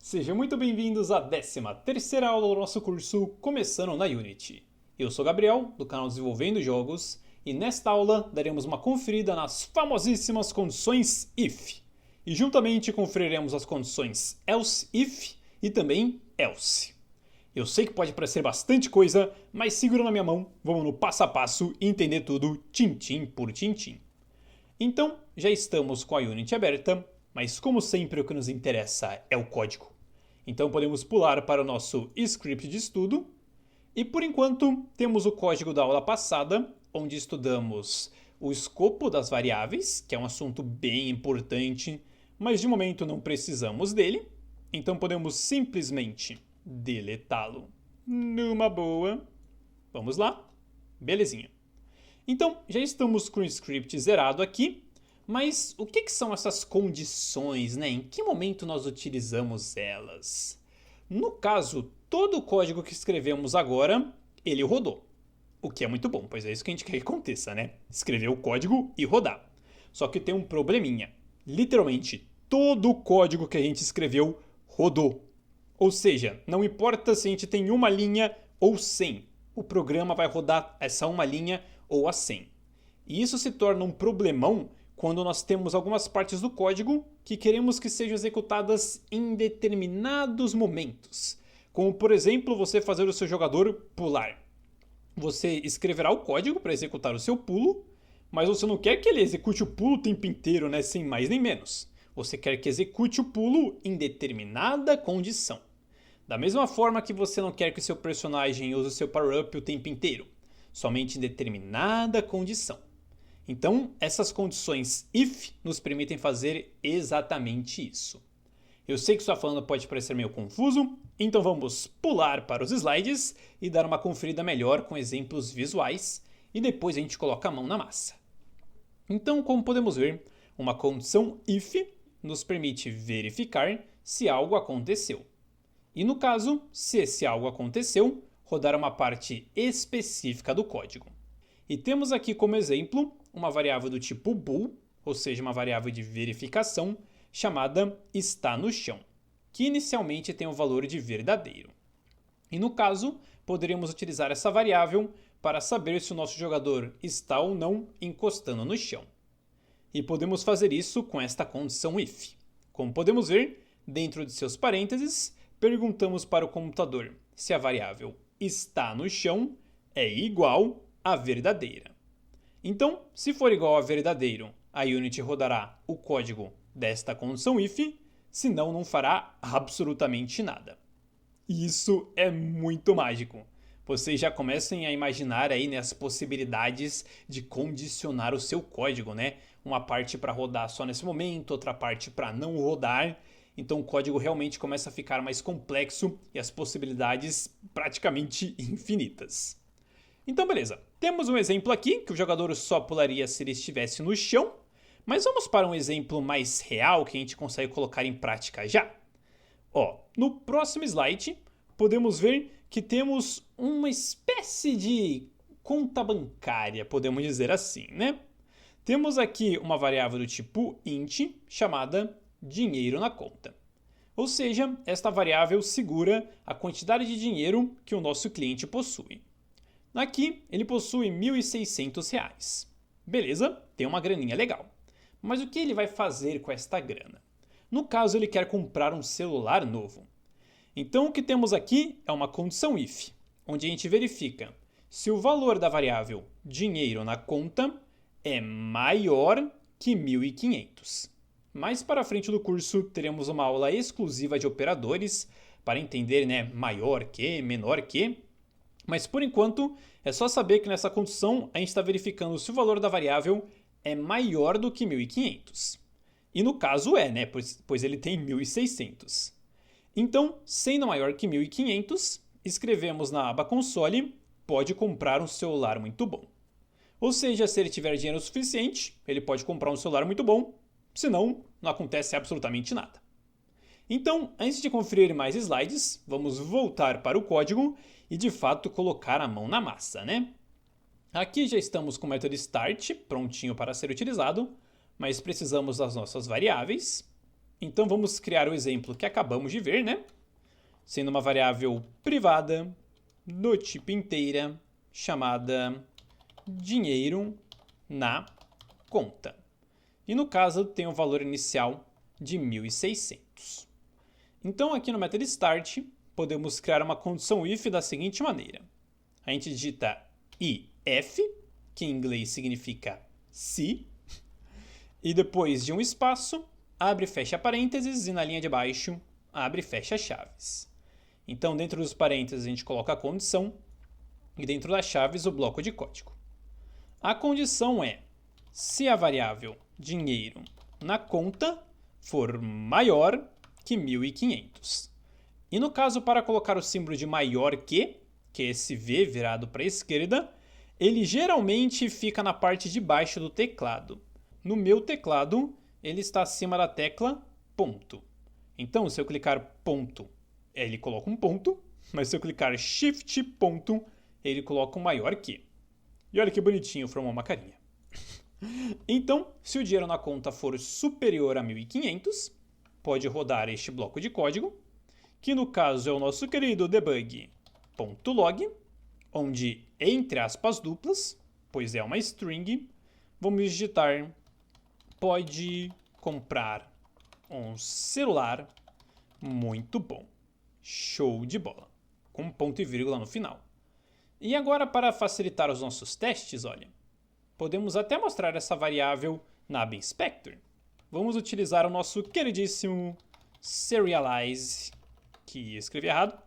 Sejam muito bem-vindos à 13ª aula do nosso curso Começando na Unity. Eu sou Gabriel, do canal Desenvolvendo Jogos, e nesta aula daremos uma conferida nas famosíssimas condições IF. E juntamente conferiremos as condições Else If e também Else. Eu sei que pode parecer bastante coisa, mas segura na minha mão, vamos no passo a passo e entender tudo tintim por tintim. Então, já estamos com a Unity aberta, mas como sempre o que nos interessa é o código. Então podemos pular para o nosso script de estudo. E por enquanto temos o código da aula passada, onde estudamos o escopo das variáveis, que é um assunto bem importante, mas de momento não precisamos dele. Então podemos simplesmente deletá-lo numa boa. Vamos lá? Belezinha. Então já estamos com o script zerado aqui. Mas o que são essas condições, né? Em que momento nós utilizamos elas? No caso, todo o código que escrevemos agora, ele rodou. O que é muito bom, pois é isso que a gente quer que aconteça, né? Escrever o código e rodar. Só que tem um probleminha. Literalmente, todo o código que a gente escreveu rodou. Ou seja, não importa se a gente tem uma linha ou 100. O programa vai rodar essa uma linha ou a 100. E isso se torna um problemão quando nós temos algumas partes do código que queremos que sejam executadas em determinados momentos. Como, por exemplo, você fazer o seu jogador pular. Você escreverá o código para executar o seu pulo, mas você não quer que ele execute o pulo o tempo inteiro, né? Sem mais nem menos. Você quer que execute o pulo em determinada condição. Da mesma forma que você não quer que o seu personagem use o seu power-up o tempo inteiro, somente em determinada condição. Então, essas condições if nos permitem fazer exatamente isso. Eu sei que sua falando pode parecer meio confuso, então vamos pular para os slides e dar uma conferida melhor com exemplos visuais e depois a gente coloca a mão na massa. Então, como podemos ver, uma condição if nos permite verificar se algo aconteceu. E no caso, se esse algo aconteceu, rodar uma parte específica do código. E temos aqui como exemplo uma variável do tipo bool, ou seja, uma variável de verificação, chamada está no chão, que inicialmente tem o valor de verdadeiro. E no caso, poderíamos utilizar essa variável para saber se o nosso jogador está ou não encostando no chão. E podemos fazer isso com esta condição if. Como podemos ver, dentro de seus parênteses, perguntamos para o computador se a variável está no chão é igual a verdadeira. Então, se for igual a verdadeiro, a Unity rodará o código desta condição if, senão não fará absolutamente nada. E isso é muito mágico. Vocês já comecem a imaginar aí, né, as possibilidades de condicionar o seu código, né? Uma parte para rodar só nesse momento, outra parte para não rodar. Então o código realmente começa a ficar mais complexo e as possibilidades praticamente infinitas. Então beleza, temos um exemplo aqui que o jogador só pularia se ele estivesse no chão, mas vamos para um exemplo mais real que a gente consegue colocar em prática já. No próximo slide podemos ver que temos uma espécie de conta bancária, podemos dizer assim, né? Temos aqui uma variável do tipo int chamada dinheiro na conta. Ou seja, esta variável segura a quantidade de dinheiro que o nosso cliente possui. Aqui ele possui R$ 1.600. Beleza, tem uma graninha legal. Mas o que ele vai fazer com esta grana? No caso, ele quer comprar um celular novo. Então o que temos aqui é uma condição if, onde a gente verifica se o valor da variável dinheiro na conta é maior que 1.500. Mais para frente do curso teremos uma aula exclusiva de operadores para entender, né, maior que, menor que. Mas por enquanto é só saber que nessa condição a gente está verificando se o valor da variável é maior do que 1.500. E no caso é, né? Pois ele tem 1.600. Então, sendo maior que 1.500, escrevemos na aba console, pode comprar um celular muito bom. Ou seja, se ele tiver dinheiro suficiente, ele pode comprar um celular muito bom, senão não acontece absolutamente nada. Então, antes de conferir mais slides, vamos voltar para o código e de fato colocar a mão na massa, né? Aqui já estamos com o método start prontinho para ser utilizado, mas precisamos das nossas variáveis. Então vamos criar o exemplo que acabamos de ver, né? Sendo uma variável privada do tipo inteira chamada dinheiro na conta. E no caso tem o valor inicial de 1.600. Então aqui no método start podemos criar uma condição if da seguinte maneira. A gente digita if, que em inglês significa se, e depois de um espaço, abre e fecha parênteses e na linha de baixo, abre e fecha chaves. Então dentro dos parênteses a gente coloca a condição e dentro das chaves o bloco de código. A condição é se a variável dinheiro na conta for maior que 1.500. E no caso, para colocar o símbolo de maior que é esse V virado para a esquerda, ele geralmente fica na parte de baixo do teclado. No meu teclado, ele está acima da tecla ponto. Então, se eu clicar ponto, ele coloca um ponto, mas se eu clicar shift ponto, ele coloca um maior que. E olha que bonitinho, formou uma carinha. Então, se o dinheiro na conta for superior a 1.500, pode rodar este bloco de código, que no caso é o nosso querido debug.log, onde, entre aspas duplas, pois é uma string, vamos digitar pode comprar um celular muito bom. Show de bola. Com ponto e vírgula no final. E agora, para facilitar os nossos testes, olha, podemos até mostrar essa variável na ABInspector. Vamos utilizar o nosso queridíssimo serialize, que escrevi errado,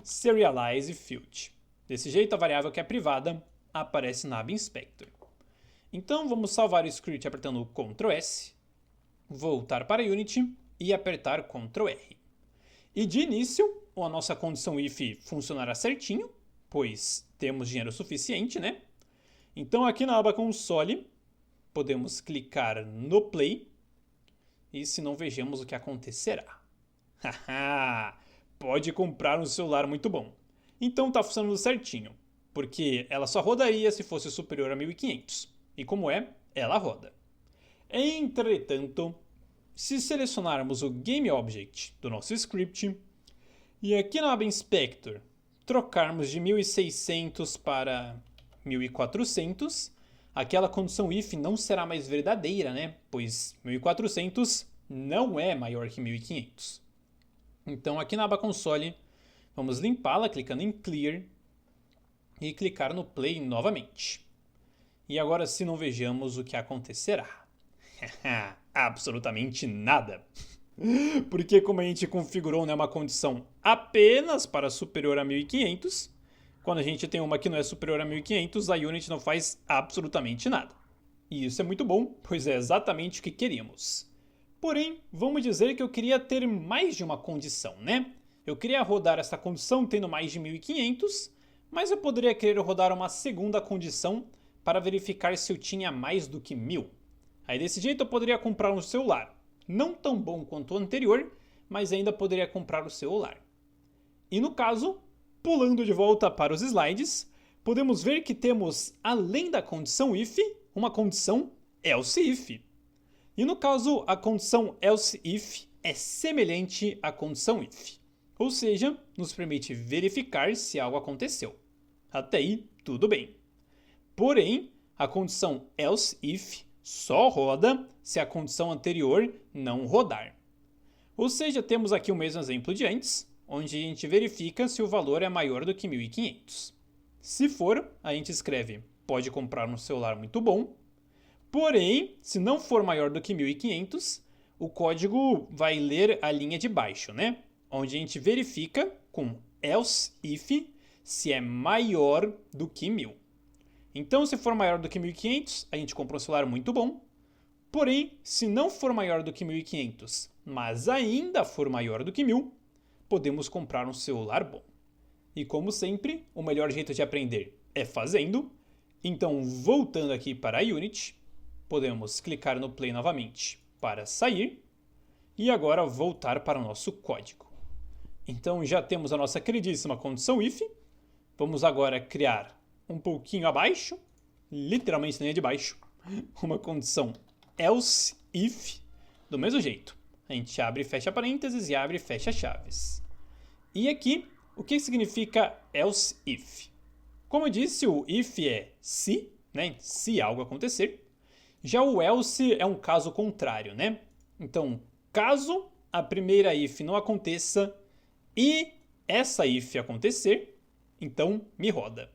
serialize field. Desse jeito, a variável que é privada aparece na ABInspector. Então, vamos salvar o script apertando Ctrl S, voltar para Unity e apertar Ctrl R. E de início, a nossa condição if funcionará certinho, pois temos dinheiro suficiente, né? Então, aqui na aba console, podemos clicar no play e se não vejamos o que acontecerá. Haha! Pode comprar um celular muito bom. Então está funcionando certinho, porque ela só rodaria se fosse superior a 1.500. E como é, ela roda. Entretanto, se selecionarmos o GameObject do nosso script e aqui na aba Inspector trocarmos de 1.600 para 1.400, aquela condição if não será mais verdadeira, né? Pois 1.400 não é maior que 1.500. Então aqui na aba console, vamos limpá-la clicando em Clear e clicar no Play novamente. E agora se não vejamos o que acontecerá. Absolutamente nada. Porque como a gente configurou, né, uma condição apenas para superior a 1.500, quando a gente tem uma que não é superior a 1.500, a Unity não faz absolutamente nada. E isso é muito bom, pois é exatamente o que queríamos. Porém, vamos dizer que eu queria ter mais de uma condição, né? Eu queria rodar essa condição tendo mais de 1.500, mas eu poderia querer rodar uma segunda condição para verificar se eu tinha mais do que 1.000. Aí desse jeito eu poderia comprar um celular. Não tão bom quanto o anterior, mas ainda poderia comprar o celular. E no caso, pulando de volta para os slides, podemos ver que temos, além da condição if, uma condição else if. E no caso, a condição else if é semelhante à condição if. Ou seja, nos permite verificar se algo aconteceu. Até aí, tudo bem. Porém, a condição else if só roda se a condição anterior não rodar. Ou seja, temos aqui o mesmo exemplo de antes, onde a gente verifica se o valor é maior do que 1.500. Se for, a gente escreve pode comprar um celular muito bom. Porém, se não for maior do que 1.500, o código vai ler a linha de baixo, né? Onde a gente verifica com else if se é maior do que 1.000. Então, se for maior do que 1.500, a gente compra um celular muito bom. Porém, se não for maior do que 1.500, mas ainda for maior do que 1.000, podemos comprar um celular bom. E como sempre, o melhor jeito de aprender é fazendo. Então, voltando aqui para a Unity, podemos clicar no Play novamente para sair. E agora voltar para o nosso código. Então, já temos a nossa queridíssima condição if. Vamos agora criar um pouquinho abaixo, literalmente na linha de baixo, uma condição else if, do mesmo jeito. A gente abre e fecha parênteses e abre e fecha chaves. E aqui, o que significa else if? Como eu disse, o if é se, né? Se algo acontecer. Já o else é um caso contrário, né? Então, caso a primeira if não aconteça e essa if acontecer, então me roda.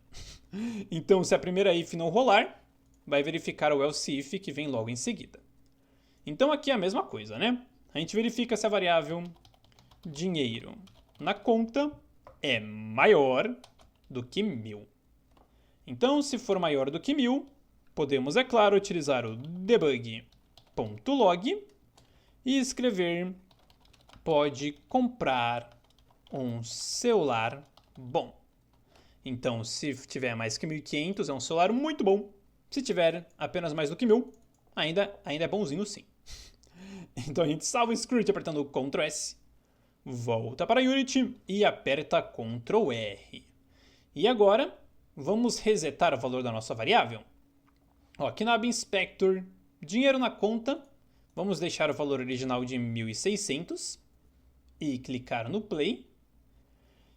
Então, se a primeira if não rolar, vai verificar o else if que vem logo em seguida. Então aqui é a mesma coisa, né? A gente verifica se a variável dinheiro na conta é maior do que 1.000. Então, se for maior do que 1.000, podemos, é claro, utilizar o debug.log e escrever pode comprar um celular bom. Então, se tiver mais que 1.500, é um celular muito bom. Se tiver apenas mais do que 1.000, ainda é bonzinho sim. Então a gente salva o script apertando Ctrl S, volta para Unity e aperta Ctrl R. E agora, vamos resetar o valor da nossa variável. Aqui na aba Inspector, dinheiro na conta, vamos deixar o valor original de 1.600 e clicar no Play.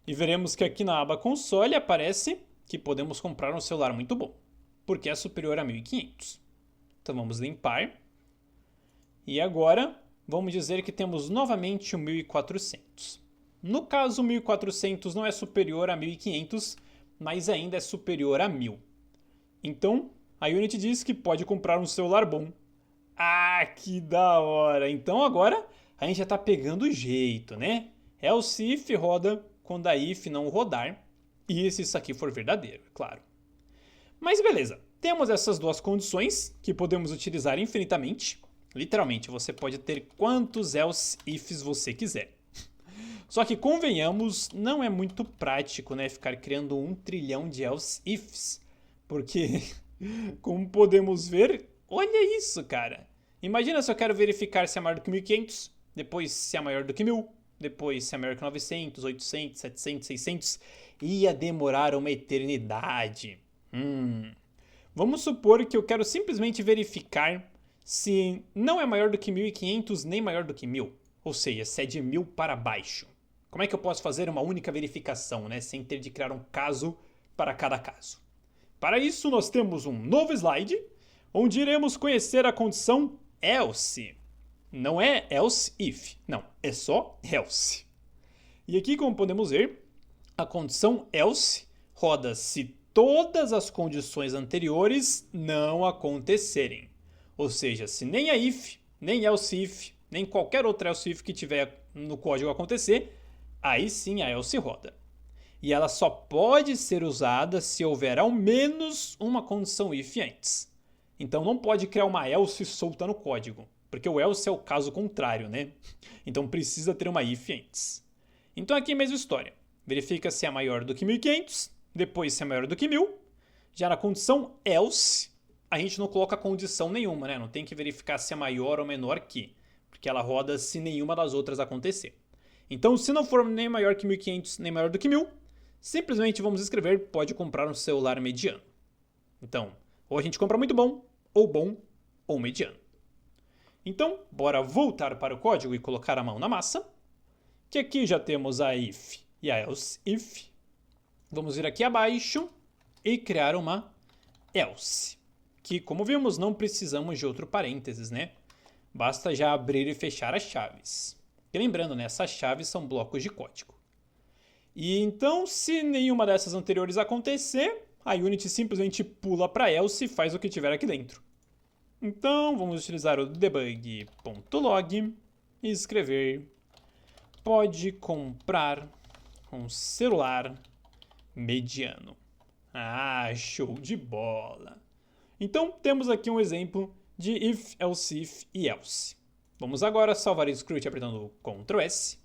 E veremos que aqui na aba Console aparece que podemos comprar um celular muito bom, porque é superior a 1.500. Então vamos limpar. E agora, vamos dizer que temos novamente o 1.400. No caso, o 1.400 não é superior a 1.500, mas ainda é superior a 1.000. Então, a Unity diz que pode comprar um celular bom. Ah, que da hora! Então agora, a gente já está pegando o jeito, né? Else if roda quando a if não rodar, e se isso aqui for verdadeiro, é claro. Mas beleza, temos essas duas condições que podemos utilizar infinitamente. Literalmente, você pode ter quantos else ifs você quiser. Só que, convenhamos, não é muito prático, né, ficar criando 1 trilhão de else ifs. Porque, como podemos ver, olha isso, cara. Imagina se eu quero verificar se é maior do que 1.500, depois se é maior do que 1.000, depois se é maior que 900, 800, 700, 600. Ia demorar uma eternidade. Vamos supor que eu quero simplesmente verificar se não é maior do que 1.500 nem maior do que 1.000, ou seja, se é de 1.000 para baixo. Como é que eu posso fazer uma única verificação, né, sem ter de criar um caso para cada caso? Para isso, nós temos um novo slide, onde iremos conhecer a condição else. Não é else if, não, é só else. E aqui, como podemos ver, a condição else roda se todas as condições anteriores não acontecerem. Ou seja, se nem a if, nem else if, nem qualquer outra else if que tiver no código acontecer, aí sim a else roda. E ela só pode ser usada se houver ao menos uma condição if antes. Então não pode criar uma else solta no código, porque o else é o caso contrário, né? Então precisa ter uma if antes. Então aqui é a mesma história. Verifica se é maior do que 1.500, depois se é maior do que 1.000. Já na condição else, a gente não coloca condição nenhuma, né? Não tem que verificar se é maior ou menor que, porque ela roda se nenhuma das outras acontecer. Então, se não for nem maior que 1.500, nem maior do que 1.000, simplesmente vamos escrever pode comprar um celular mediano. Então, ou a gente compra muito bom, ou mediano. Então, bora voltar para o código e colocar a mão na massa, que aqui já temos a if e a else if. Vamos vir aqui abaixo e criar uma else, que, como vimos, não precisamos de outro parênteses, né? Basta já abrir e fechar as chaves. E lembrando, né, essas chaves são blocos de código. E então, se nenhuma dessas anteriores acontecer, a Unity simplesmente pula para else e faz o que tiver aqui dentro. Então, vamos utilizar o debug.log e escrever pode comprar um celular mediano. Ah, show de bola! Então, temos aqui um exemplo de if, else if e else. Vamos agora salvar o script apertando Ctrl S,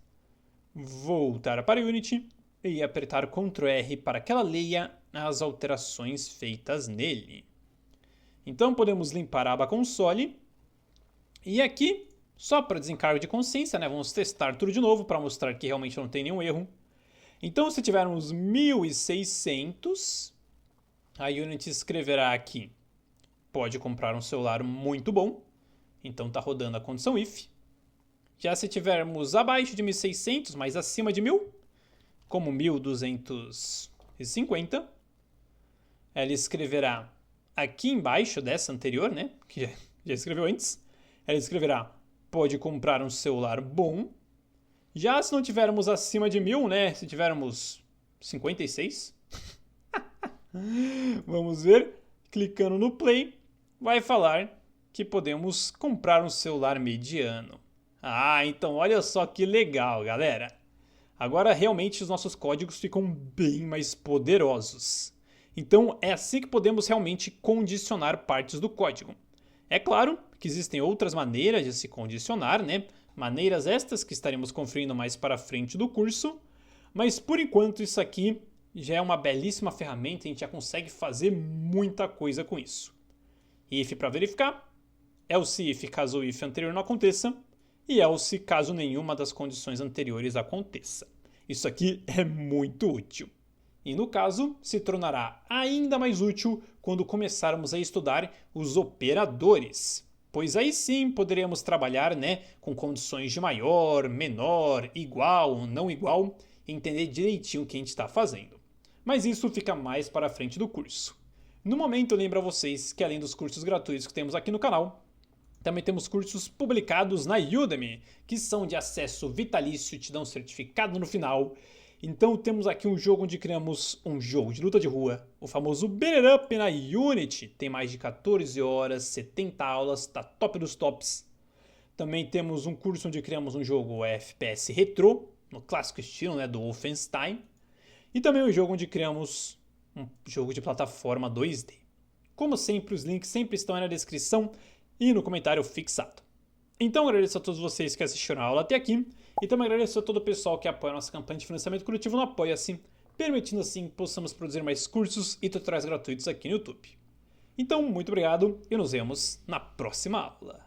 voltar para Unity e apertar Ctrl R para que ela leia as alterações feitas nele. Então podemos limpar a aba console e aqui, só para desencargo de consciência, né, vamos testar tudo de novo para mostrar que realmente não tem nenhum erro. Então se tivermos 1.600, a Unity escreverá aqui pode comprar um celular muito bom. Então está rodando a condição if. Já se tivermos abaixo de 1.600, mas acima de 1.000, como 1.250, ela escreverá aqui embaixo dessa anterior, né, que já escreveu antes, ela escreverá: pode comprar um celular bom. Já se não tivermos acima de 1.000, né, se tivermos 56, vamos ver, clicando no play, vai falar que podemos comprar um celular mediano. Ah, então olha só que legal, galera. Agora realmente os nossos códigos ficam bem mais poderosos. Então é assim que podemos realmente condicionar partes do código. É claro que existem outras maneiras de se condicionar, né? Maneiras estas que estaremos conferindo mais para frente do curso, mas por enquanto isso aqui já é uma belíssima ferramenta e a gente já consegue fazer muita coisa com isso. If para verificar, else if caso o if anterior não aconteça, e else caso nenhuma das condições anteriores aconteça. Isso aqui é muito útil. E no caso, se tornará ainda mais útil quando começarmos a estudar os operadores. Pois aí sim poderemos trabalhar, né, com condições de maior, menor, igual, não igual, e entender direitinho o que a gente está fazendo. Mas isso fica mais para frente do curso. No momento eu lembro a vocês que além dos cursos gratuitos que temos aqui no canal, também temos cursos publicados na Udemy, que são de acesso vitalício e te dão certificado no final. Então temos aqui um jogo onde criamos um jogo de luta de rua, o famoso Beat It Up na Unity. Tem mais de 14 horas, 70 aulas, tá top dos tops. Também temos um curso onde criamos um jogo FPS retrô, no clássico estilo, né, do Wolfenstein. E também um jogo onde criamos um jogo de plataforma 2D. Como sempre, os links sempre estão aí na descrição e no comentário fixado. Então agradeço a todos vocês que assistiram a aula até aqui e também agradeço a todo o pessoal que apoia a nossa campanha de financiamento coletivo no Apoia-se, permitindo assim que possamos produzir mais cursos e tutoriais gratuitos aqui no YouTube. Então, muito obrigado e nos vemos na próxima aula.